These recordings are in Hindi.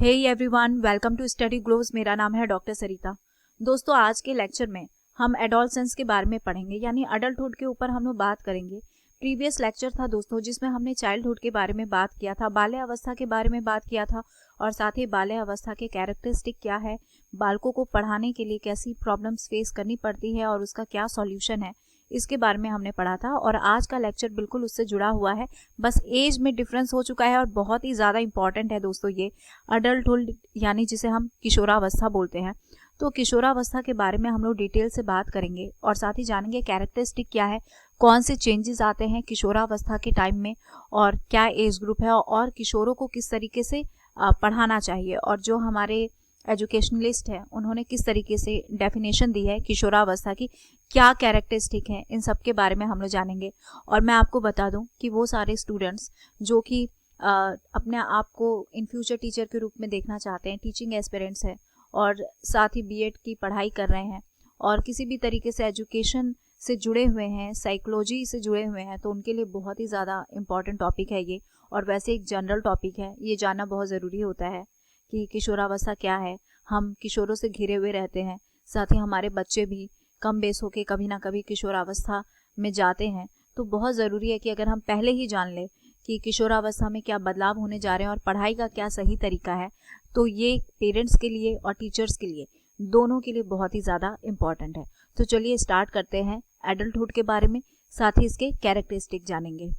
Hey everyone, welcome to study gloves. मेरा नाम है डॉक्टर सरिता। दोस्तों, आज के लेक्चर में हम एडोलसेंस के बारे में पढ़ेंगे, यानी अडल्टहुड के ऊपर हम लोग बात करेंगे। प्रीवियस लेक्चर था दोस्तों जिसमें हमने चाइल्डहुड के बारे में बात किया था, बाल्यावस्था के बारे में बात किया था और साथ ही बाल्यावस्था के कैरेक्टरिस्टिक क्या है, बालकों को पढ़ाने के लिए कैसी प्रॉब्लम्स फेस करनी पड़ती है और उसका क्या सॉल्यूशन है, इसके बारे में हमने पढ़ा था। और आज का लेक्चर बिल्कुल उससे जुड़ा हुआ है, बस एज में डिफरेंस हो चुका है और बहुत ही ज़्यादा इंपॉर्टेंट है दोस्तों ये अडल्टहुड, यानी जिसे हम किशोरावस्था बोलते हैं। तो किशोरावस्था के बारे में हम लोग डिटेल से बात करेंगे और साथ ही जानेंगे कैरेक्टरिस्टिक क्या है, कौन से चेंजेस आते हैं किशोरावस्था के टाइम में और क्या एज ग्रुप है और किशोरों को किस तरीके से पढ़ाना चाहिए, और जो हमारे एजुकेशनलिस्ट है उन्होंने किस तरीके से डेफिनेशन दी है किशोरावस्था की, क्या कैरेक्टरिस्टिक है, इन सब के बारे में हम लोग जानेंगे। और मैं आपको बता दूं कि वो सारे स्टूडेंट्स जो कि अपने आप को इन फ्यूचर टीचर के रूप में देखना चाहते हैं, टीचिंग एस्पिरेंट्स है और साथ ही बीएड की पढ़ाई कर रहे हैं और किसी भी तरीके से एजुकेशन से जुड़े हुए हैं, साइकोलॉजी से जुड़े हुए हैं, तो उनके लिए बहुत ही ज़्यादा इम्पॉर्टेंट टॉपिक है ये। और वैसे एक जनरल टॉपिक है, ये जानना बहुत ज़रूरी होता है कि किशोरावस्था क्या है। हम किशोरों से घिरे हुए रहते हैं, साथ ही हमारे बच्चे भी कम बेस होके कभी ना कभी किशोरावस्था में जाते हैं। तो बहुत ज़रूरी है कि अगर हम पहले ही जान लें कि किशोरावस्था में क्या बदलाव होने जा रहे हैं और पढ़ाई का क्या सही तरीका है, तो ये पेरेंट्स के लिए और टीचर्स के लिए दोनों के लिए बहुत ही ज़्यादा इम्पॉर्टेंट है। तो चलिए स्टार्ट करते हैं एडल्टहुड के बारे में, साथ ही इसके कैरेक्टरिस्टिक जानेंगे।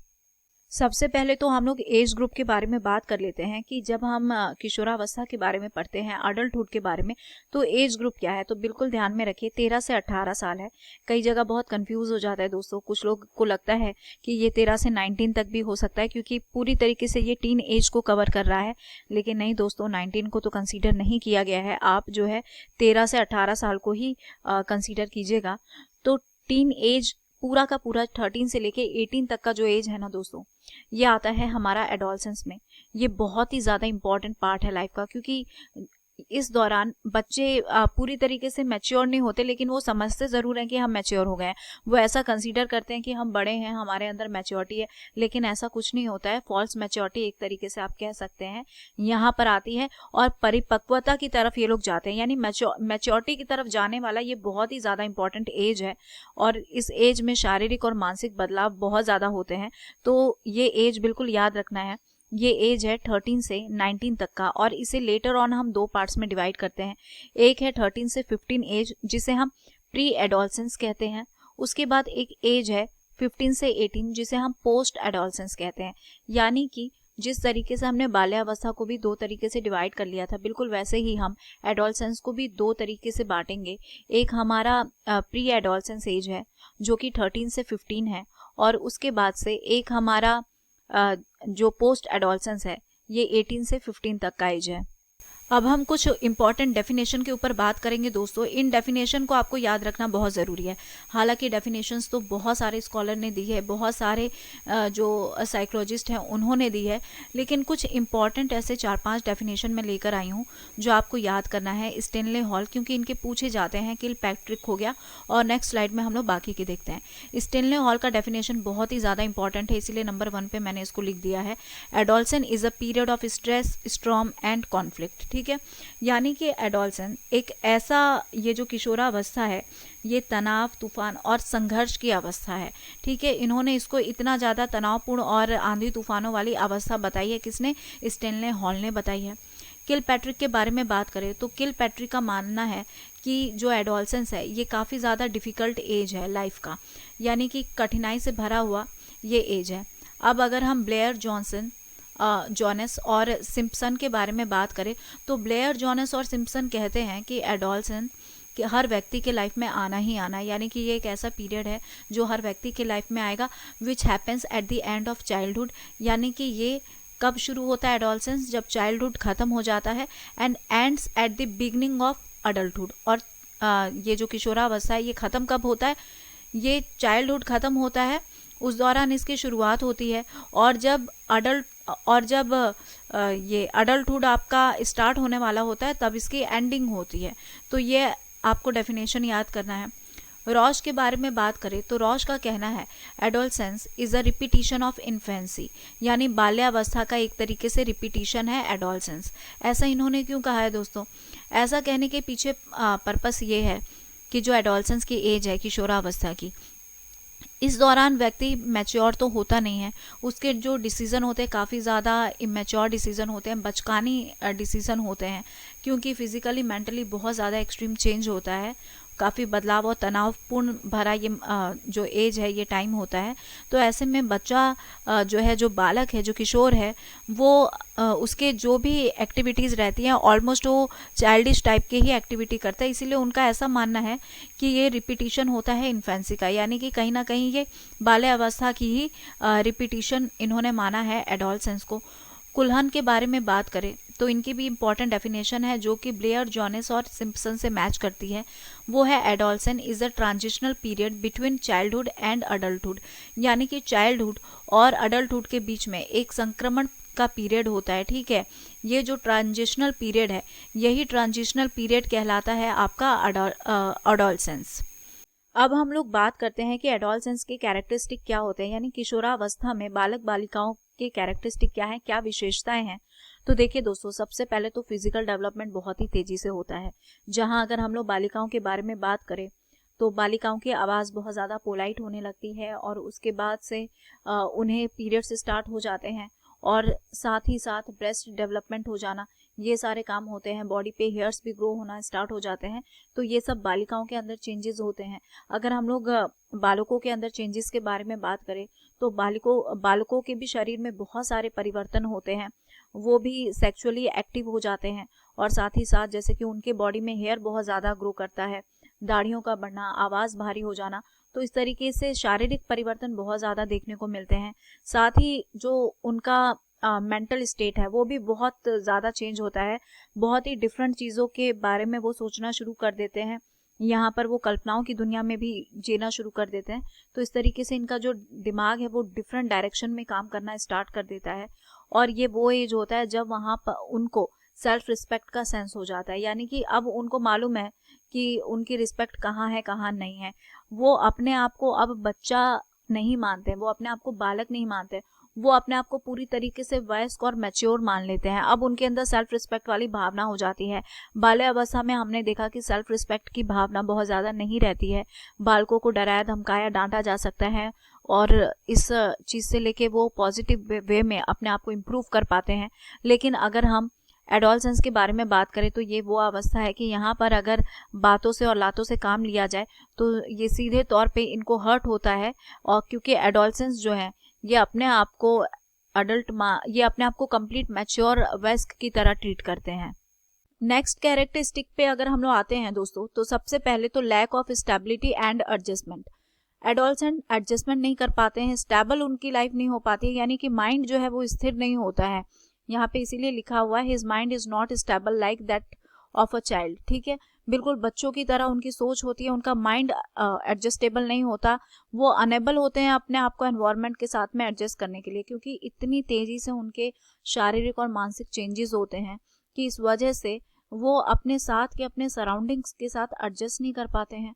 सबसे पहले तो हम लोग एज ग्रुप के बारे में बात कर लेते हैं कि जब हम किशोरावस्था के बारे में पढ़ते हैं, अडल्टहुड के बारे में, तो एज ग्रुप क्या है। तो बिल्कुल ध्यान में रखिए, 13 से 18 साल है। कई जगह बहुत कंफ्यूज हो जाता है दोस्तों, कुछ लोग को लगता है कि ये 13 से 19 तक भी हो सकता है क्योंकि पूरी तरीके से ये टीन एज को कवर कर रहा है, लेकिन नहीं दोस्तों, 19 को तो कंसीडर नहीं किया गया है। आप जो है 13 से 18 साल को ही कंसीडर कीजिएगा। तो टीन एज पूरा का पूरा 13 से लेके 18 तक का जो एज है ना दोस्तों, ये आता है हमारा एडोलसेंस में। ये बहुत ही ज़्यादा इंपॉर्टेंट पार्ट है लाइफ का, क्योंकि इस दौरान बच्चे पूरी तरीके से मैच्योर नहीं होते, लेकिन वो समझते ज़रूर हैं कि हम मैच्योर हो गए हैं। वो ऐसा कंसीडर करते हैं कि हम बड़े हैं, हमारे अंदर मैच्योरिटी है, लेकिन ऐसा कुछ नहीं होता है। फॉल्स मैच्योरिटी एक तरीके से आप कह सकते हैं यहाँ पर आती है और परिपक्वता की तरफ ये लोग जाते हैं, यानी मैच्योरिटी की तरफ जाने वाला ये बहुत ही ज़्यादा इंपॉर्टेंट एज है। और इस एज में शारीरिक और मानसिक बदलाव बहुत ज़्यादा होते हैं, तो ये एज बिल्कुल याद रखना है। ये एज है 13 से 19 तक का, और इसे लेटर ऑन हम दो पार्ट्स में डिवाइड करते हैं। एक है 13 से 15 एज, जिसे हम प्री एडोलसेंस कहते हैं। उसके बाद एक एज है 15 से 18, जिसे हम पोस्ट एडोलसेंस कहते हैं। यानी कि जिस तरीके से हमने बाल्यावस्था को भी दो तरीके से डिवाइड कर लिया था, बिल्कुल वैसे ही हम एडोलसेंस को भी दो तरीके से बांटेंगे। एक हमारा प्री एडोलसेंस एज है जो कि 13 से 15 है, और उसके बाद से एक हमारा जो पोस्ट एडोलसेंस है, ये 18 से 15 तक का एज है। अब हम कुछ इंपॉर्टेंट डेफिनेशन के ऊपर बात करेंगे दोस्तों। इन डेफिनेशन को आपको याद रखना बहुत ज़रूरी है। हालांकि डेफिनेशंस तो बहुत सारे स्कॉलर ने दी है, बहुत सारे जो साइकोलॉजिस्ट हैं उन्होंने दी है, लेकिन कुछ इंपॉर्टेंट ऐसे 4-5 डेफिनेशन मैं लेकर आई हूँ जो आपको याद करना है। स्टेनले हॉल, क्योंकि इनके पूछे जाते हैं, किलपैट्रिक हो गया, और नेक्स्ट स्लाइड में हम लोग बाकी के देखते हैं। स्टेनले हॉल का डेफिनेशन बहुत ही ज़्यादा इंपॉर्टेंट है, इसीलिए नंबर 1 पे मैंने इसको लिख दिया है। Adolescence is a period of stress, storm and conflict. ठीक है, यानी कि एडोलसेंस एक ऐसा, ये जो किशोरावस्था है, ये तनाव, तूफान और संघर्ष की अवस्था है। ठीक है, इन्होंने इसको इतना ज़्यादा तनावपूर्ण और आंधी तूफानों वाली अवस्था बताई है। किसने? स्टेनले हॉल ने बताई है। किलपैट्रिक के बारे में बात करें तो किलपैट्रिक का मानना है कि जो एडोलसेंस है ये काफ़ी ज़्यादा डिफ़िकल्ट एज है लाइफ का, यानी कि कठिनाई से भरा हुआ ये एज है। अब अगर हम ब्लेयर जॉनस और सिम्पसन के बारे में बात करें तो ब्लेयर जॉनस और सिम्पसन कहते हैं कि एडोलसेंस कि हर व्यक्ति के लाइफ में आना ही आना, यानी कि ये एक ऐसा पीरियड है जो हर व्यक्ति के लाइफ में आएगा, which happens at the end of childhood. यानी कि ये कब शुरू होता है एडोलसेंस? जब चाइल्डहुड खत्म हो जाता है, and ends at the beginning of adulthood. और ये जो किशोरावस्था है ये ख़त्म कब होता है? ये चाइल्डहुड ख़त्म होता है, उस दौरान इसकी शुरुआत होती है, और जब ये अडल्टहुड आपका स्टार्ट होने वाला होता है तब इसकी एंडिंग होती है। तो ये आपको डेफिनेशन याद करना है। रॉश के बारे में बात करें तो रॉश का कहना है adolescence is a repetition of infancy, यानी बाल्यावस्था का एक तरीके से रिपीटिशन है एडोलसेंस। ऐसा इन्होंने क्यों कहा है दोस्तों? ऐसा कहने के पीछे पर्पस ये है कि जो एडोलसेंस की एज है, किशोरावस्था की, इस दौरान व्यक्ति मैच्योर तो होता नहीं है, उसके जो डिसीज़न होते हैं काफ़ी ज़्यादा इमेच्योर डिसीज़न होते हैं, बचकानी डिसीज़न होते हैं, क्योंकि फिजिकली मेंटली बहुत ज़्यादा एक्सट्रीम चेंज होता है, काफ़ी बदलाव और तनावपूर्ण भरा ये जो एज है, ये टाइम होता है। तो ऐसे में बच्चा जो है, जो बालक है, जो किशोर है, वो उसके जो भी एक्टिविटीज़ रहती हैं ऑलमोस्ट वो चाइल्डिश टाइप के ही एक्टिविटी करता है। इसीलिए उनका ऐसा मानना है कि ये रिपीटिशन होता है इन्फेंसी का, यानी कि कहीं ना कहीं ये बाल्यावस्था की ही रिपीटिशन इन्होंने माना है एडोलसेंस को। कुल्हन के बारे में बात करें तो इनकी भी इंपॉर्टेंट डेफिनेशन है जो कि ब्लेयर, जॉनेस और सिम्पसन से मैच करती है। वो है adolescence is a transitional period between childhood and adulthood, यानी कि चाइल्डहुड और अडल्टहुड के बीच में एक संक्रमण का पीरियड होता है। ठीक है, ये जो ट्रांजिशनल पीरियड है, यही ट्रांजिशनल पीरियड कहलाता है आपका एडोलसेंस। अब हम लोग बात करते हैं कि एडोलसेंस के कैरेक्टरिस्टिक क्या होते हैं, यानी किशोरावस्था में बालक बालिकाओं के कैरेक्टरिस्टिक क्या है, क्या विशेषताएं हैं। तो देखिए दोस्तों, सबसे पहले तो फिजिकल डेवलपमेंट बहुत ही तेजी से होता है। जहां अगर हम लोग बालिकाओं के बारे में बात करें तो बालिकाओं की आवाज़ बहुत ज़्यादा पोलाइट होने लगती है, और उसके बाद से उन्हें पीरियड्स स्टार्ट हो जाते हैं, और साथ ही साथ ब्रेस्ट डेवलपमेंट हो जाना, ये सारे काम होते हैं। बॉडी पे हेयर्स भी ग्रो होना स्टार्ट हो जाते हैं। तो ये सब बालिकाओं के अंदर चेंजेस होते हैं। अगर हम लोग बालकों के अंदर चेंजेस के बारे में बात करें तो बालकों के भी शरीर में बहुत सारे परिवर्तन होते हैं। वो भी सेक्सुअली एक्टिव हो जाते हैं, और साथ ही साथ जैसे कि उनके बॉडी में हेयर बहुत ज़्यादा ग्रो करता है, दाढ़ियों का बढ़ना, आवाज़ भारी हो जाना। तो इस तरीके से शारीरिक परिवर्तन बहुत ज़्यादा देखने को मिलते हैं। साथ ही जो उनका मेंटल स्टेट है वो भी बहुत ज़्यादा चेंज होता है। बहुत ही डिफरेंट चीज़ों के बारे में वो सोचना शुरू कर देते हैं। यहाँ पर वो कल्पनाओं की दुनिया में भी जीना शुरू कर देते हैं। तो इस तरीके से इनका जो दिमाग है वो डिफरेंट डायरेक्शन में काम करना स्टार्ट कर देता है। और ये वो एज होता है जब वहाँ पर उनको सेल्फ रिस्पेक्ट का सेंस हो जाता है, यानी कि अब उनको मालूम है कि उनकी रिस्पेक्ट कहाँ है, कहाँ नहीं है। वो अपने आप को अब बच्चा नहीं मानते, वो अपने आप को बालक नहीं मानते, वो अपने आप को पूरी तरीके से वयस्क और मैच्योर मान लेते हैं। अब उनके अंदर सेल्फ रिस्पेक्ट वाली भावना हो जाती है। बाल्यावस्था में हमने देखा कि सेल्फ रिस्पेक्ट की भावना बहुत ज़्यादा नहीं रहती है। बालकों को डराया, धमकाया, डांटा जा सकता है, और इस चीज़ से लेके वो पॉजिटिव वे में अपने आप को इम्प्रूव कर पाते हैं। लेकिन अगर हम एडोलसेंस के बारे में बात करें तो ये वो अवस्था है कि यहाँ पर अगर बातों से और लातों से काम लिया जाए तो ये सीधे तौर पे इनको हर्ट होता है। और क्योंकि एडोलसेंस जो है ये अपने आप को ये अपने आप को कंप्लीट मैच्योर वयस्क की तरह ट्रीट करते हैं। नेक्स्ट कैरेक्टरिस्टिक पे अगर हम लोग आते हैं दोस्तों, तो सबसे पहले तो lack of stability and adjustment. Adolescent adjustment नहीं कर पाते हैं, स्टेबल उनकी लाइफ नहीं हो पाती है, यानी कि माइंड जो है वो स्थिर नहीं होता है। यहाँ पे इसीलिए लिखा हुआ है his mind is not stable like that of a child. ठीक है, बिल्कुल बच्चों की तरह उनकी सोच होती है, उनका माइंड एडजस्टेबल नहीं होता। वो अनेबल होते हैं अपने आप को एनवायरनमेंट के साथ में एडजस्ट करने के लिए, क्योंकि इतनी तेजी से उनके शारीरिक और मानसिक चेंजेस होते हैं कि इस वजह से वो अपने साथ के अपने सराउंडिंग्स के साथ एडजस्ट नहीं कर पाते हैं।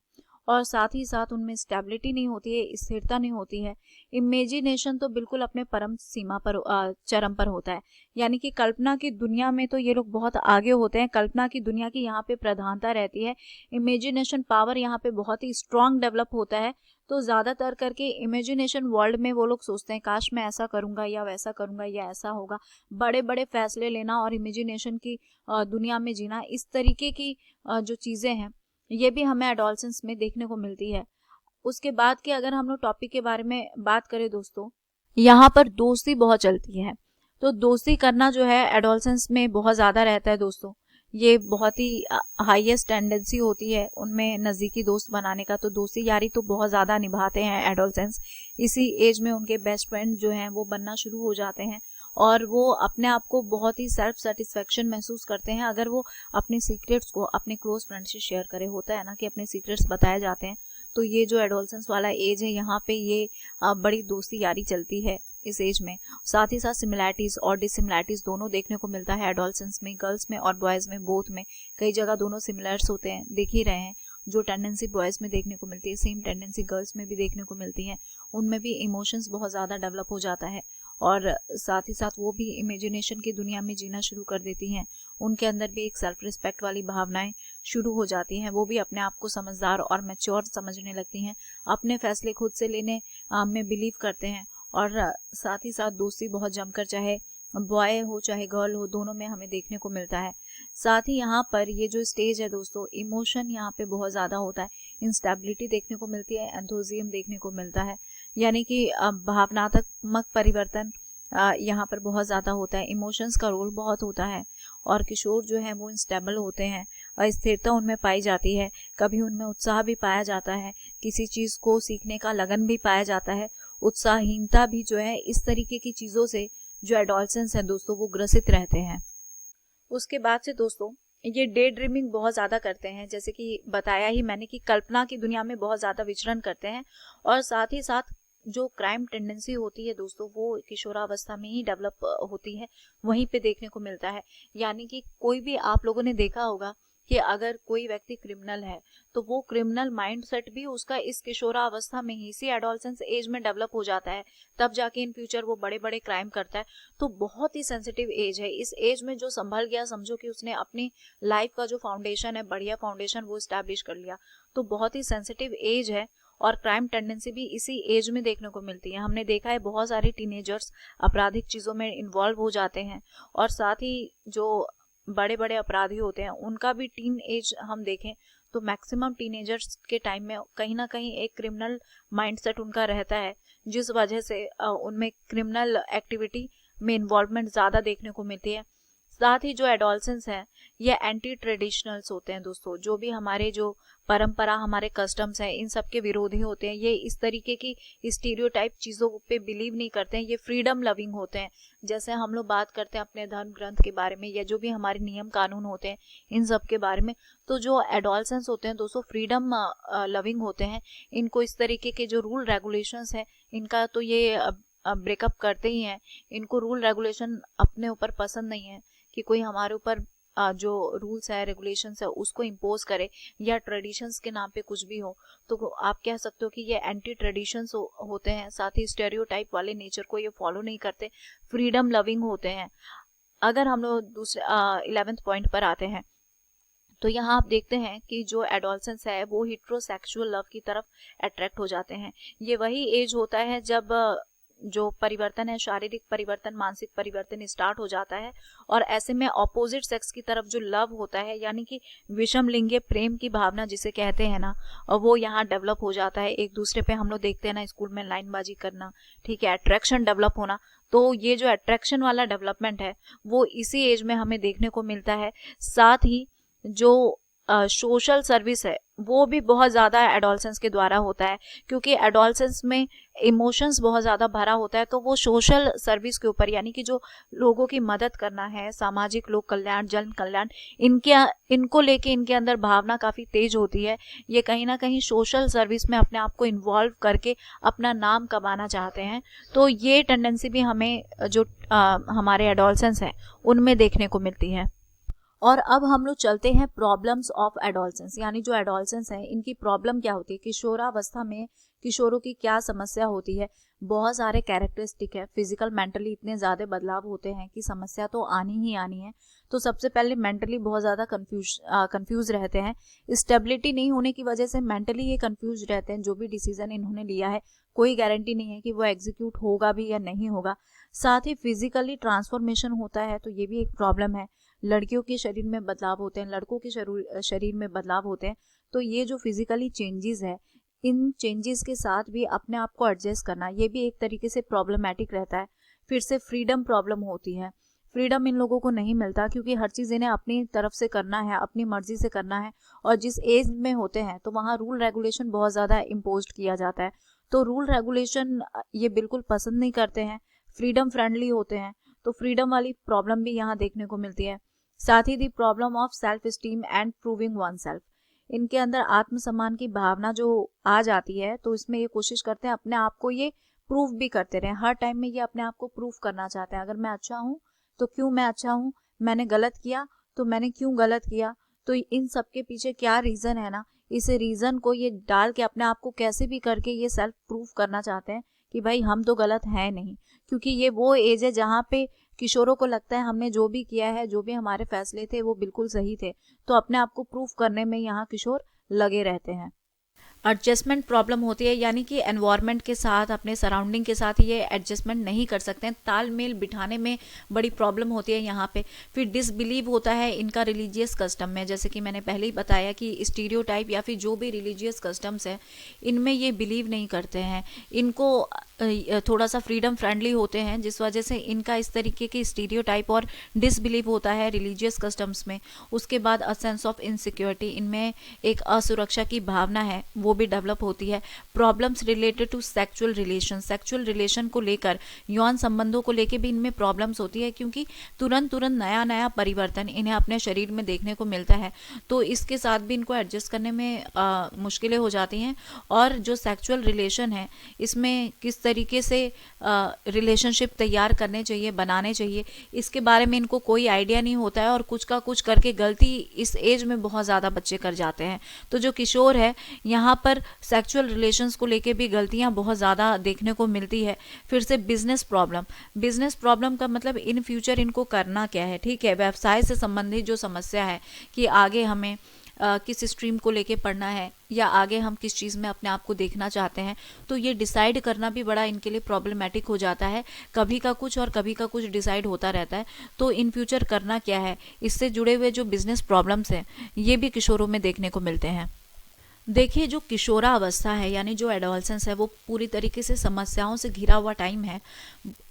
और साथ ही साथ उनमें स्टेबिलिटी नहीं होती है, स्थिरता नहीं होती है। इमेजिनेशन तो बिल्कुल अपने परम सीमा पर, चरम पर होता है, यानी कि कल्पना की दुनिया में तो ये लोग बहुत आगे होते हैं। कल्पना की दुनिया की यहाँ पे प्रधानता रहती है। इमेजिनेशन पावर यहाँ पे बहुत ही स्ट्रांग डेवलप होता है। तो ज़्यादातर करके इमेजिनेशन वर्ल्ड में वो लोग सोचते हैं काश मैं ऐसा करूँगा या वैसा करूँगा या ऐसा होगा। बड़े बड़े फैसले लेना और इमेजिनेशन की दुनिया में जीना, इस तरीके की जो चीज़ें हैं ये भी हमें एडोलसेंस में देखने को मिलती है। उसके बाद के अगर हम लोग टॉपिक के बारे में बात करें दोस्तों, यहाँ पर दोस्ती बहुत चलती है। तो दोस्ती करना जो है एडोलसेंस में बहुत ज़्यादा रहता है दोस्तों। ये बहुत ही हाईएस्ट टेंडेंसी होती है उनमें नज़दीकी दोस्त बनाने का। तो दोस्ती यारी तो बहुत ज़्यादा निभाते हैं एडोलसेंस। इसी एज में उनके बेस्ट फ्रेंड जो हैं वो बनना शुरू हो जाते हैं, और वो अपने आप को बहुत ही सेल्फ सेटिस्फेक्शन महसूस करते हैं अगर वो अपने सीक्रेट्स को अपने क्लोज फ्रेंड से शेयर करें। होता है ना कि अपने सीक्रेट्स बताए जाते हैं। तो ये जो एडोलसेंस वाला एज है यहाँ पे ये बड़ी दोस्ती यारी चलती है इस एज में। साथ ही साथ सिमिलैरिटीज़ और डिसिमिलैरिटीज़ दोनों देखने को मिलता है एडोलसेंस में, गर्ल्स में और बॉयज़ में, बोथ में। कई जगह दोनों सिमिलर्स होते हैं, देख ही रहे हैं। जो टेंडेंसी बॉयज़ में देखने को मिलती है सेम टेंडेंसी गर्ल्स में भी देखने को मिलती है। उनमें भी इमोशंस बहुत ज़्यादा डेवलप हो जाता है और साथ ही साथ वो भी इमेजिनेशन की दुनिया में जीना शुरू कर देती हैं। उनके अंदर भी एक सेल्फ रिस्पेक्ट वाली भावनाएं शुरू हो जाती हैं। वो भी अपने आप को समझदार और मैच्योर समझने लगती हैं, अपने फैसले खुद से लेने में बिलीव करते हैं और साथ ही साथ दोस्ती बहुत जमकर चाहे बॉय हो चाहे गर्ल हो दोनों में हमें देखने को मिलता है। साथ ही यहाँ पर ये जो स्टेज है दोस्तों, इमोशन यहाँ पे बहुत ज़्यादा होता है, इंस्टेबिलिटी देखने को मिलती है, एंथुजियम देखने को मिलता है, यानी कि भावनात्मक परिवर्तन यहाँ पर बहुत ज़्यादा होता है। इमोशंस का रोल बहुत होता है और किशोर जो है वो इंस्टेबल होते हैं, अस्थिरता उनमें पाई जाती है, कभी उनमें उत्साह भी पाया जाता है, किसी चीज़ को सीखने का लगन भी पाया जाता है, उत्साहहीनता भी जो है, इस तरीके की चीज़ों से जो एडोलसेंस हैं दोस्तों वो ग्रसित रहते हैं। उसके बाद से दोस्तों ये डे ड्रीमिंग बहुत ज़्यादा करते हैं, जैसे कि बताया ही मैंने कि कल्पना की दुनिया में बहुत ज़्यादा विचरण करते हैं और साथ ही साथ जो क्राइम टेंडेंसी होती है दोस्तों वो किशोरावस्था में ही डेवलप होती है, वहीं पे देखने को मिलता है। यानी कि कोई भी आप लोगों ने देखा होगा कि अगर कोई व्यक्ति क्रिमिनल है तो वो क्रिमिनल माइंडसेट भी उसका इस किशोरावस्था में ही, इसी एडोलसेंस एज में डेवलप हो जाता है, तब जाके इन फ्यूचर वो बड़े बड़े क्राइम करता है। तो बहुत ही सेंसिटिव एज है। इस एज में जो संभल गया, समझो कि उसने अपनी लाइफ का जो फाउंडेशन है, बढ़िया फाउंडेशन वो स्टैब्लिश कर लिया। तो बहुत ही सेंसिटिव एज है और क्राइम टेंडेंसी भी इसी एज में देखने को मिलती है। हमने देखा है बहुत सारे टीनेजर्स आपराधिक चीज़ों में इन्वॉल्व हो जाते हैं और साथ ही जो बड़े बड़े अपराधी होते हैं उनका भी टीन एज हम देखें तो मैक्सिमम टीनेजर्स के टाइम में कहीं ना कहीं एक क्रिमिनल माइंडसेट उनका रहता है, जिस वजह से उनमें क्रिमिनल एक्टिविटी में इन्वॉल्वमेंट ज़्यादा देखने को मिलती है। साथ ही जो एडोलसेंस हैं ये एंटी ट्रेडिशनल्स होते हैं दोस्तों, जो भी हमारे जो परंपरा, हमारे कस्टम्स हैं, इन सब के विरोधी होते हैं। ये इस तरीके की स्टीरियोटाइप चीज़ों पे बिलीव नहीं करते हैं, ये फ्रीडम लविंग होते हैं। जैसे हम लोग बात करते हैं अपने धर्म ग्रंथ के बारे में या जो भी हमारे नियम कानून होते हैं इन सब के बारे में, तो जो एडोलसेंस होते हैं दोस्तों फ्रीडम लविंग होते हैं। इनको इस तरीके के जो रूल रेगुलेशंस हैं इनका तो ये ब्रेकअप करते ही हैं। इनको रूल रेगुलेशन अपने ऊपर पसंद नहीं है कि कोई हमारे ऊपर जो रूल्स है, रेगुलेशंस है उसको इम्पोज करे या ट्रेडिशंस के नाम पे कुछ भी हो। तो आप कह सकते हो कि ये एंटी ट्रेडिशंस होते हैं। साथ ही स्टेरियोटाइप वाले नेचर को ये फॉलो नहीं करते, फ्रीडम लविंग होते हैं। अगर हम लोग दूसरे 11th पॉइंट पर आते हैं तो यहाँ आप देखते हैं कि जो एडोलसेंस है वो हेटेरोसेक्सुअल लव की तरफ अट्रैक्ट हो जाते हैं। ये वही एज होता है जब जो परिवर्तन है, शारीरिक परिवर्तन, मानसिक परिवर्तन स्टार्ट हो जाता है और ऐसे में ऑपोजिट सेक्स की तरफ जो लव होता है, यानी कि विषम लिंगीय प्रेम की भावना जिसे कहते हैं ना, वो यहाँ डेवलप हो जाता है। एक दूसरे पे हम लोग देखते हैं ना स्कूल में लाइनबाजी करना, ठीक है, अट्रैक्शन डेवलप होना। तो ये जो अट्रैक्शन वाला डेवलपमेंट है वो इसी एज में हमें देखने को मिलता है। साथ ही जो सोशल सर्विस है वो भी बहुत ज़्यादा एडोलसेंस के द्वारा होता है, क्योंकि एडोलसेंस में इमोशंस बहुत ज़्यादा भरा होता है। तो वो सोशल सर्विस के ऊपर, यानी कि जो लोगों की मदद करना है, सामाजिक लोक कल्याण, जन कल्याण, इनको लेके इनके अंदर भावना काफ़ी तेज होती है। ये कहीं ना कहीं सोशल सर्विस में अपने आप को इन्वॉल्व करके अपना नाम कमाना चाहते हैं। तो ये टेंडेंसी भी हमें जो हमारे एडोलसेंस हैं उनमें देखने को मिलती है। और अब हम लोग चलते हैं प्रॉब्लम्स ऑफ एडोलसेंस, यानी जो एडोलसेंस हैं इनकी प्रॉब्लम क्या होती है, किशोरावस्था में किशोरों की क्या समस्या होती है। बहुत सारे कैरेक्टरिस्टिक है, फिजिकल मेंटली इतने ज़्यादा बदलाव होते हैं कि समस्या तो आनी ही आनी है। तो सबसे पहले मेंटली बहुत ज़्यादा कंफ्यूज रहते हैं। स्टेबिलिटी नहीं होने की वजह से मेंटली ये कंफ्यूज रहते हैं। जो भी डिसीजन इन्होंने लिया है कोई गारंटी नहीं है कि वो एग्जीक्यूट होगा भी या नहीं होगा। साथ ही फिजिकली ट्रांसफॉर्मेशन होता है, तो ये भी एक प्रॉब्लम है। लड़कियों के शरीर में बदलाव होते हैं, लड़कों के शरीर में बदलाव होते हैं। तो ये जो फिजिकली चेंजेस है, इन चेंजेस के साथ भी अपने आप को एडजस्ट करना, ये भी एक तरीके से प्रॉब्लमेटिक रहता है। फिर से फ्रीडम प्रॉब्लम होती है। फ्रीडम इन लोगों को नहीं मिलता क्योंकि हर चीज़ इन्हें अपनी तरफ से करना है, अपनी मर्जी से करना है। और जिस एज में होते हैं तो वहाँ रूल रेगुलेशन बहुत ज़्यादा इम्पोज किया जाता है। तो रूल रेगुलेशन ये बिल्कुल पसंद नहीं करते हैं, फ्रीडम फ्रेंडली होते हैं। तो फ्रीडम वाली प्रॉब्लम भी यहाँ देखने को मिलती है। साथ ही the problem of self esteem and proving one self, इनके अंदर आत्मसम्मान की भावना जो आ जाती है, तो इसमें ये कोशिश करते हैं अपने आप को ये प्रूव भी करते रहें। हर टाइम में ये अपने आप को प्रूव करना चाहते हैं। अगर मैं अच्छा हूँ तो क्यों मैं अच्छा हूँ, मैंने गलत किया तो मैंने क्यों गलत किया, तो इन सब के पीछे क्या रीज़न है ना, इस रीज़न को ये डाल के अपने आप को कैसे भी करके ये सेल्फ प्रूफ करना चाहते हैं कि भाई हम तो गलत हैं नहीं, क्योंकि ये वो एज है जहाँ पे किशोरों को लगता है हमने जो भी किया है, जो भी हमारे फैसले थे वो बिल्कुल सही थे, तो अपने आप को प्रूफ करने में यहाँ किशोर लगे रहते हैं। एडजस्टमेंट प्रॉब्लम होती है, यानी कि एनवायरनमेंट के साथ, अपने सराउंडिंग के साथ ये एडजस्टमेंट नहीं कर सकते हैं, तालमेल बिठाने में बड़ी प्रॉब्लम होती है यहाँ पे। फिर डिसबिलीव होता है इनका रिलीजियस कस्टम में, जैसे कि मैंने पहले ही बताया कि स्टीरियोटाइप या फिर जो भी रिलीजियस कस्टम्स है इनमें ये बिलीव नहीं करते हैं, इनको थोड़ा सा फ्रीडम फ्रेंडली होते हैं, जिस वजह से इनका इस तरीके के स्टीरियोटाइप और डिसबिलीव होता है रिलीजियस कस्टम्स में। उसके बाद अ सेंस ऑफ इनसिक्योरिटी, इनमें एक असुरक्षा की भावना है वो भी डेवलप होती है। Problems related to sexual relation को लेकर, यौन संबंधों को लेकर भी इनमें प्रॉब्लम्स होती है, क्योंकि तुरंत नया नया परिवर्तन इन्हें अपने शरीर में देखने को मिलता है, तो इसके साथ भी इनको एडजस्ट करने में मुश्किलें हो जाती हैं। और जो सेक्सुअल रिलेशन है इसमें किस तरीके से रिलेशनशिप तैयार करने चाहिए, बनाने चाहिए, इसके बारे में इनको कोई आइडिया नहीं होता है, और कुछ का कुछ करके गलती इस एज में बहुत ज़्यादा बच्चे कर जाते हैं। तो जो किशोर है यहाँ पर सेक्सुअल रिलेशंस को लेके भी गलतियाँ बहुत ज़्यादा देखने को मिलती है। फिर से बिजनेस प्रॉब्लम का मतलब इन फ्यूचर इनको करना क्या है, ठीक है, व्यवसाय से संबंधित जो समस्या है कि आगे हमें किस स्ट्रीम को लेके पढ़ना है या आगे हम किस चीज़ में अपने आप को देखना चाहते हैं, तो ये डिसाइड करना भी बड़ा इनके लिए प्रॉब्लमेटिक हो जाता है। कभी का कुछ और कभी का कुछ डिसाइड होता रहता है, तो इन फ्यूचर करना क्या है, इससे जुड़े हुए जो बिजनेस प्रॉब्लम्स हैं ये भी किशोरों में देखने को मिलते हैं। देखिए, जो किशोरावस्था है यानी जो एडोलसेंस है वो पूरी तरीके से समस्याओं से घिरा हुआ टाइम है,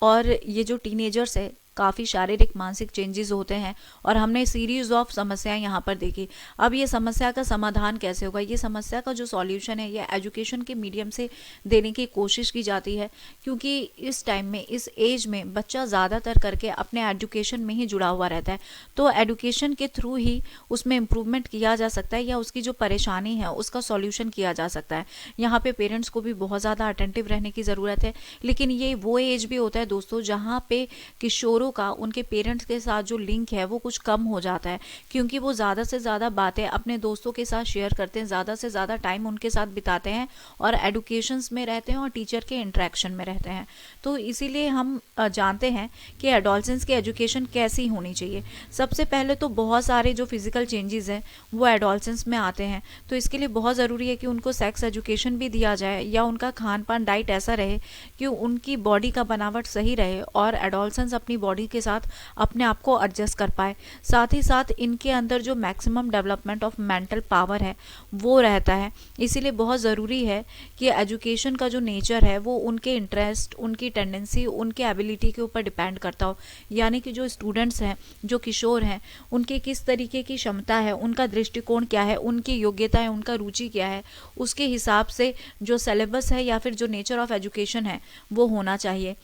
और ये जो टीनेजर्स है काफ़ी शारीरिक मानसिक चेंजेस होते हैं, और हमने सीरीज ऑफ समस्याएं यहाँ पर देखी। अब ये समस्या का समाधान कैसे होगा, ये समस्या का जो सॉल्यूशन है ये एजुकेशन के मीडियम से देने की कोशिश की जाती है, क्योंकि इस टाइम में, इस एज में बच्चा ज़्यादातर करके अपने एजुकेशन में ही जुड़ा हुआ रहता है, तो एजुकेशन के थ्रू ही उसमें इम्प्रूवमेंट किया जा सकता है या उसकी जो परेशानी है उसका सॉल्यूशन किया जा सकता है। यहाँ पे पेरेंट्स को भी बहुत ज़्यादा अटेंटिव रहने की ज़रूरत है, लेकिन ये वो एज भी होता है दोस्तों जहाँ पे किशोरों का उनके पेरेंट्स के साथ जो लिंक है वो कुछ कम हो जाता है, क्योंकि वो ज़्यादा से ज़्यादा बातें अपने दोस्तों के साथ शेयर करते हैं, ज़्यादा से ज़्यादा टाइम उनके साथ बिताते हैं और एडुकेशंस में रहते हैं और टीचर के इंटरेक्शन में रहते हैं। तो इसीलिए हम जानते हैं कि एडोलसेंस की एजुकेशन कैसी होनी चाहिए। सबसे पहले तो बहुत सारे जो फिजिकल चेंजेस हैं वो एडोलसेंस में आते हैं, तो इसके लिए बहुत ज़रूरी है कि उनको सेक्स एजुकेशन भी दिया जाए, या उनका खान पान डाइट ऐसा रहे कि उनकी बॉडी का बनावट सही रहे और एडोलसेंस अपनी बॉडी के साथ अपने आप को एडजस्ट कर पाए। साथ ही साथ इनके अंदर जो maximum development of mental power है वो रहता है। इसीलिए बहुत ज़रूरी है कि एजुकेशन का जो नेचर है वो उनके इंटरेस्ट, उनकी टेंडेंसी, उनके एबिलिटी के ऊपर डिपेंड करता हो, यानी कि जो स्टूडेंट्स हैं, जो किशोर हैं, उनके किस तरीके की क्षमता है, उनका दृष्टिकोण क्या है, उनकी योग्यता है, उनका रुचि क्या है, उसके हिसाब से जो सिलेबस है या फिर जो नेचर ऑफ एजुकेशन है वो होना चाहिए।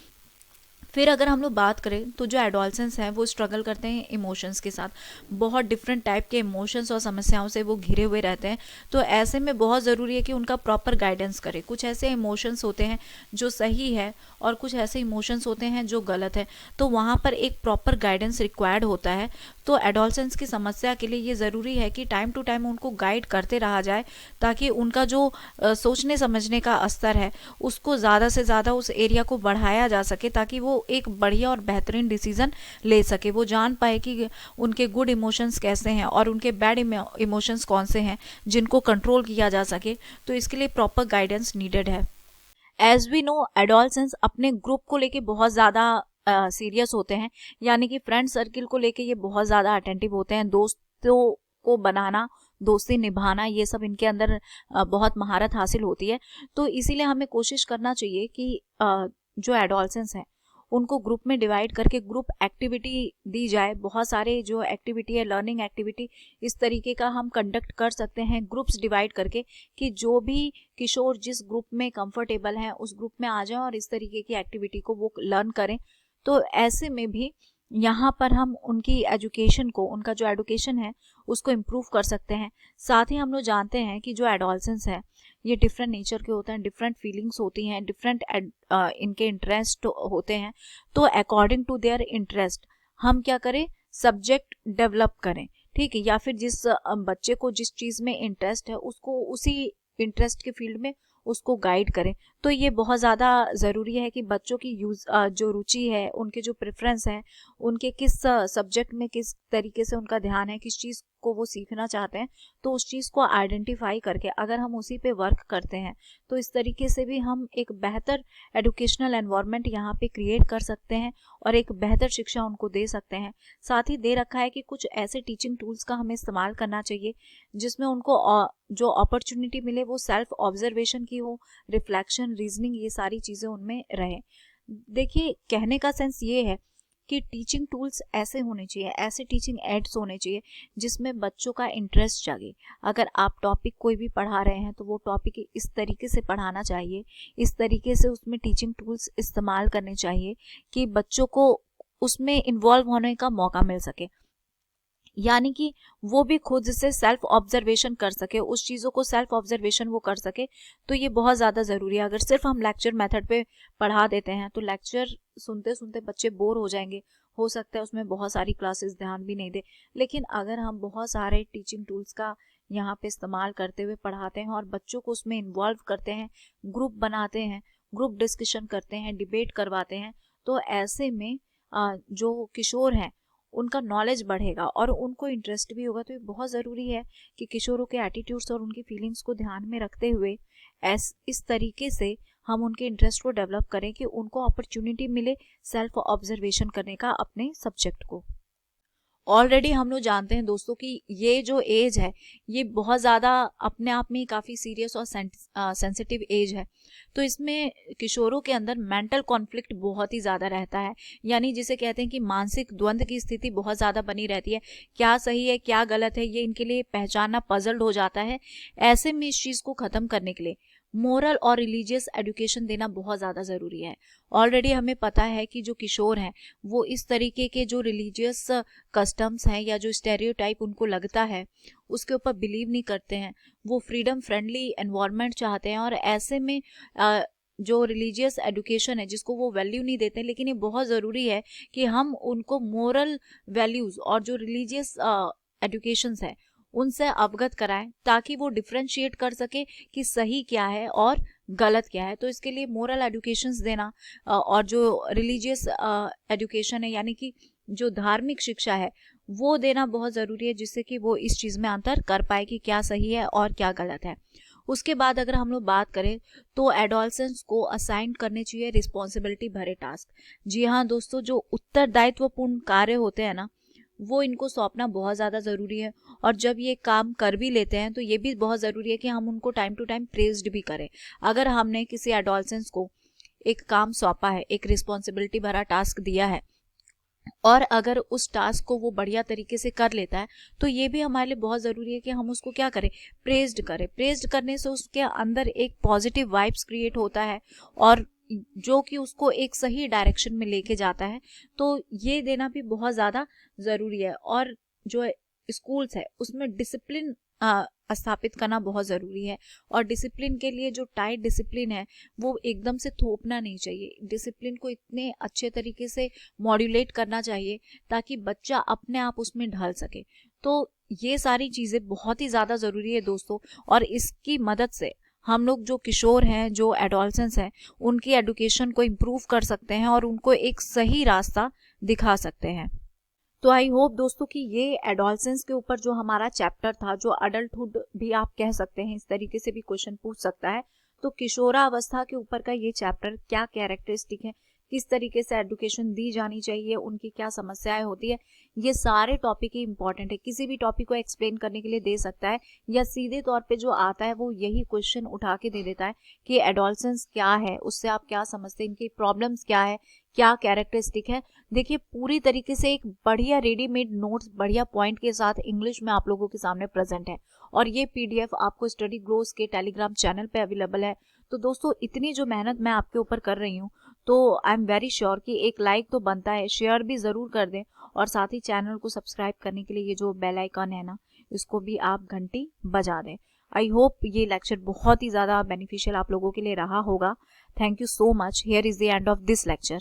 फिर अगर हम लोग बात करें तो जो एडोलसेंस हैं वो स्ट्रगल करते हैं इमोशंस के साथ, बहुत डिफरेंट टाइप के इमोशंस और समस्याओं से वो घिरे हुए रहते हैं, तो ऐसे में बहुत ज़रूरी है कि उनका प्रॉपर गाइडेंस करें। कुछ ऐसे इमोशंस होते हैं जो सही है और कुछ ऐसे इमोशंस होते हैं जो गलत है, तो वहाँ पर एक प्रॉपर गाइडेंस रिक्वायर्ड होता है। तो एडोलसेंस की समस्या के लिए ये ज़रूरी है कि टाइम टू टाइम उनको गाइड करते रहा जाए, ताकि उनका जो सोचने समझने का स्तर है उसको ज़्यादा से ज़्यादा उस एरिया को बढ़ाया जा सके, ताकि वो एक बढ़िया और बेहतरीन डिसीजन ले सके। वो जान पाए कि उनके गुड इमोशंस कैसे हैं और उनके बैड इमोशंस कौन से हैं जिनको कंट्रोल किया जा सके, तो इसके लिए प्रॉपर गाइडेंस नीडेड है। एज वी नो, एडोलसेंस अपने ग्रुप को लेके बहुत ज़्यादा सीरियस होते हैं, यानी कि फ्रेंड सर्किल को लेके ये बहुत ज़्यादा अटेंटिव होते हैं, दोस्तों को बनाना, दोस्ती निभाना, ये सब इनके अंदर बहुत महारत हासिल होती है। तो इसीलिए हमें कोशिश करना चाहिए कि जो एडोलसेंस हैं उनको ग्रुप में डिवाइड करके ग्रुप एक्टिविटी दी जाए। बहुत सारे जो एक्टिविटी है, लर्निंग एक्टिविटी, इस तरीके का हम कंडक्ट कर सकते हैं ग्रुप्स डिवाइड करके, कि जो भी किशोर जिस ग्रुप में कंफर्टेबल हैं उस ग्रुप में आ जाएं और इस तरीके की एक्टिविटी को वो लर्न करें। तो ऐसे में भी यहाँ पर हम उनकी एजुकेशन को, उनका जो एडुकेशन है उसको इम्प्रूव कर सकते हैं। साथ ही हम लोग जानते हैं कि जो एडोलसेंस है ये डिफरेंट नेचर के होते हैं, डिफरेंट फीलिंग्स होती हैं, डिफरेंट इनके इंटरेस्ट होते हैं। तो अकॉर्डिंग टू देयर इंटरेस्ट हम क्या करें, सब्जेक्ट डेवलप करें, ठीक है, या फिर जिस बच्चे को जिस चीज़ में इंटरेस्ट है उसको उसी इंटरेस्ट के फील्ड में उसको गाइड करें। तो ये बहुत ज़्यादा ज़रूरी है कि बच्चों की जो रुचि है, उनके जो प्रेफरेंस है, उनके किस सब्जेक्ट में किस तरीके से उनका ध्यान है, किस चीज़ को वो सीखना चाहते हैं, तो उस चीज़ को आइडेंटिफाई करके अगर हम उसी पे वर्क करते हैं तो इस तरीके से भी हम एक बेहतर एजुकेशनल एनवायरनमेंट यहाँ पे क्रिएट कर सकते हैं और एक बेहतर शिक्षा उनको दे सकते हैं। साथ ही दे रखा है कि कुछ ऐसे टीचिंग टूल्स का हमें इस्तेमाल करना चाहिए जिसमें उनको जो अपॉर्चुनिटी मिले वो सेल्फ ऑब्जर्वेशन की हो, रिफ्लेक्शन, रीजनिंग, ये सारी चीज़ें उनमें रहे। देखिए, कहने का सेंस ये है कि टीचिंग टूल्स ऐसे होने चाहिए, ऐसे टीचिंग एड्स होने चाहिए जिसमें बच्चों का इंटरेस्ट जागे। अगर आप टॉपिक कोई भी पढ़ा रहे हैं तो वो टॉपिक इस तरीके से पढ़ाना चाहिए, इस तरीके से उसमें टीचिंग टूल्स इस्तेमाल करने चाहिए कि बच्चों को उसमें इन्वॉल्व होने का मौका मिल सके, यानी कि वो भी खुद से सेल्फ ऑब्जर्वेशन कर सके, उस चीज़ों को सेल्फ ऑब्जर्वेशन वो कर सके। तो ये बहुत ज़्यादा ज़रूरी है। अगर सिर्फ हम लेक्चर मेथड पे पढ़ा देते हैं तो लेक्चर सुनते सुनते बच्चे बोर हो जाएंगे, हो सकता है उसमें बहुत सारी क्लासेस ध्यान भी नहीं दे। लेकिन अगर हम बहुत सारे टीचिंग टूल्स का यहाँ पे इस्तेमाल करते हुए पढ़ाते हैं और बच्चों को उसमें इन्वॉल्व करते हैं, ग्रुप बनाते हैं, ग्रुप डिस्कशन करते हैं, डिबेट करवाते हैं, तो ऐसे में जो किशोर हैं उनका नॉलेज बढ़ेगा और उनको इंटरेस्ट भी होगा। तो ये बहुत ज़रूरी है कि किशोरों के एटीट्यूड्स और उनकी फीलिंग्स को ध्यान में रखते हुए इस तरीके से हम उनके इंटरेस्ट को डेवलप करें कि उनको अपॉर्चुनिटी मिले सेल्फ ऑब्जर्वेशन करने का अपने सब्जेक्ट को। ऑलरेडी हम लोग जानते हैं दोस्तों कि ये जो एज है ये बहुत ज़्यादा अपने आप में काफ़ी सीरियस और सेंसिटिव एज है। तो इसमें किशोरों के अंदर मेंटल कॉन्फ्लिक्ट बहुत ही ज़्यादा रहता है, यानी जिसे कहते हैं कि मानसिक द्वंद्व की स्थिति बहुत ज़्यादा बनी रहती है। क्या सही है क्या गलत है ये इनके लिए पहचानना पजल्ड हो जाता है। ऐसे में इस चीज़ को ख़त्म करने के लिए मोरल और रिलीजियस एजुकेशन देना बहुत ज़्यादा ज़रूरी है। ऑलरेडी हमें पता है कि जो किशोर हैं वो इस तरीके के जो रिलीजियस कस्टम्स हैं या जो स्टेरियोटाइप उनको लगता है उसके ऊपर बिलीव नहीं करते हैं। वो फ्रीडम फ्रेंडली एनवायरनमेंट चाहते हैं और ऐसे में जो रिलीजियस एजुकेशन है जिसको वो वैल्यू नहीं देते, लेकिन ये बहुत ज़रूरी है कि हम उनको मोरल वैल्यूज़ और जो रिलीजियस एजुकेशंस है उनसे अवगत कराएं ताकि वो डिफ्रेंशिएट कर सके कि सही क्या है और गलत क्या है। तो इसके लिए मोरल एजुकेशंस देना और जो रिलीजियस एजुकेशन है यानी कि जो धार्मिक शिक्षा है वो देना बहुत ज़रूरी है, जिससे कि वो इस चीज़ में अंतर कर पाए कि क्या सही है और क्या गलत है। उसके बाद अगर हम लोग बात करें तो एडोलसेंट्स को असाइन करने चाहिए रिस्पॉन्सिबिलिटी भरे टास्क। जी हाँ दोस्तों, जो उत्तरदायित्वपूर्ण कार्य होते हैं ना वो इनको सौंपना बहुत ज़्यादा ज़रूरी है। और जब ये काम कर भी लेते हैं तो ये भी बहुत ज़रूरी है कि हम उनको टाइम टू टाइम प्रेज्ड भी करें। अगर हमने किसी एडोलसेंस को एक काम सौंपा है, एक रिस्पॉन्सिबिलिटी भरा टास्क दिया है और अगर उस टास्क को वो बढ़िया तरीके से कर लेता है तो ये भी हमारे लिए बहुत ज़रूरी है कि हम उसको क्या करें, प्रेज्ड करें। प्रेज्ड करने से उसके अंदर एक पॉजिटिव वाइब्स क्रिएट होता है और जो कि उसको एक सही डायरेक्शन में लेके जाता है। तो ये देना भी बहुत ज़्यादा ज़रूरी है। और जो स्कूल्स है उसमें डिसिप्लिन स्थापित करना बहुत ज़रूरी है। और डिसिप्लिन के लिए जो टाइट डिसिप्लिन है वो एकदम से थोपना नहीं चाहिए। डिसिप्लिन को इतने अच्छे तरीके से मॉड्यूलेट करना चाहिए ताकि बच्चा अपने आप उसमें ढल सके। तो ये सारी चीज़ें बहुत ही ज़्यादा ज़रूरी है दोस्तों, और इसकी मदद से हम लोग जो किशोर हैं, जो एडोलसेंस हैं, उनकी एजुकेशन को इम्प्रूव कर सकते हैं और उनको एक सही रास्ता दिखा सकते हैं। तो आई होप दोस्तों कि ये एडोलसेंस के ऊपर जो हमारा चैप्टर था, जो अडल्टहुड भी आप कह सकते हैं, इस तरीके से भी क्वेश्चन पूछ सकता है, तो किशोरावस्था के ऊपर का ये चैप्टर क्या कैरेक्टरिस्टिक है, किस तरीके से एजुकेशन दी जानी चाहिए, उनकी क्या समस्याएं होती है, ये सारे टॉपिक ही इंपॉर्टेंट है। किसी भी टॉपिक को एक्सप्लेन करने के लिए दे सकता है या सीधे तौर पे जो आता है वो यही क्वेश्चन उठा के दे देता है कि एडोलसेंस क्या है, उससे आप क्या समझते हैं, इनकी प्रॉब्लम्स क्या है, क्या कैरेक्टरिस्टिक है। देखिए पूरी तरीके से एक बढ़िया रेडीमेड नोट्स बढ़िया पॉइंट के साथ इंग्लिश में आप लोगों के सामने प्रेजेंट है और ये पीडीएफ आपको स्टडी ग्लोस के टेलीग्राम चैनल पे अवेलेबल है। तो दोस्तों इतनी जो मेहनत मैं आपके ऊपर कर रही हूँ तो आई एम वेरी श्योर कि एक लाइक तो बनता है, शेयर भी ज़रूर कर दें और साथ ही चैनल को सब्सक्राइब करने के लिए ये जो बेल आइकन है ना इसको भी आप घंटी बजा दें। आई होप ये लेक्चर बहुत ही ज़्यादा बेनिफिशियल आप लोगों के लिए रहा होगा। Thank you so much. Here is the end of this lecture.